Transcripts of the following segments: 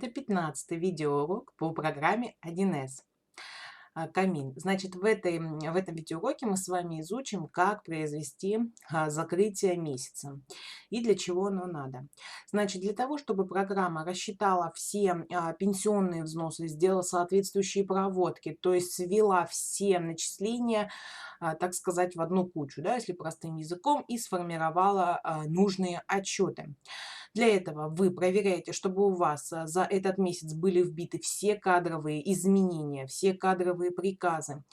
Это 15-й видеоурок по программе 1С. Камин. Значит, в этом видеоуроке мы с вами изучим, как произвести закрытие месяца и для чего оно надо. Значит, для того, чтобы программа рассчитала все пенсионные взносы, сделала соответствующие проводки, то есть свела все начисления, так сказать, в одну кучу, да, если простым языком, и сформировала нужные отчеты. Для этого вы проверяете, чтобы у вас за этот месяц были вбиты все кадровые изменения, все кадровые приказы,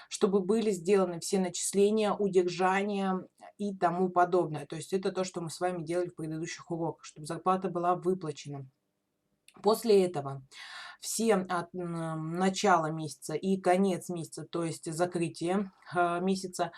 чтобы были сделаны все начисления, удержания и тому подобное. То есть это то, что мы с вами делали в предыдущих уроках, чтобы зарплата была выплачена. После этого все от начала месяца и конец месяца, то есть закрытие месяца,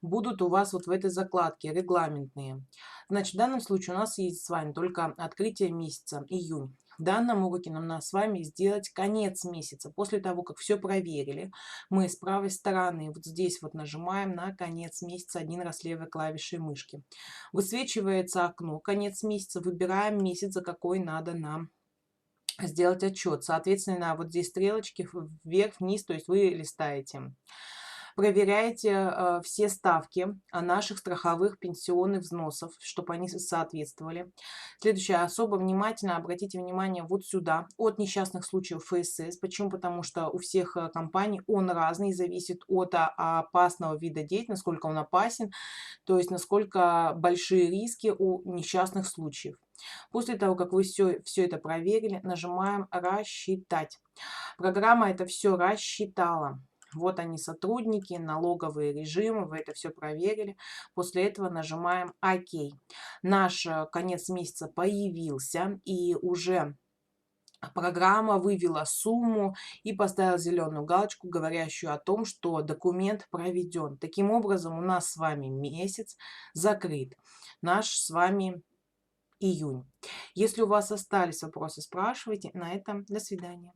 будут у вас вот в этой закладке регламентные. Значит, в данном случае у нас есть с вами только открытие месяца, июнь. В данном уроке нам надо с вами сделать конец месяца. После того, как все проверили, мы с правой стороны вот здесь вот нажимаем на конец месяца один раз левой клавишей мышки. Высвечивается окно конец месяца, выбираем месяц, за какой надо нам сделать отчет. Соответственно, вот здесь стрелочки вверх-вниз, то есть вы листаете. Проверяйте все ставки наших страховых пенсионных взносов, чтобы они соответствовали. Следующее. Особо внимательно обратите внимание вот сюда, от несчастных случаев ФСС. Почему? Потому что у всех компаний он разный, зависит от опасного вида деятельности, насколько он опасен, то есть насколько большие риски у несчастных случаев. После того, как вы все это проверили, нажимаем «Рассчитать». Программа это все рассчитала. Вот они, сотрудники, налоговые режимы, вы это все проверили. После этого нажимаем «Ок». Наш конец месяца появился, и уже программа вывела сумму и поставила зеленую галочку, говорящую о том, что документ проведен. Таким образом, у нас с вами месяц закрыт. Наш с вами июнь. Если у вас остались вопросы, спрашивайте. На этом до свидания.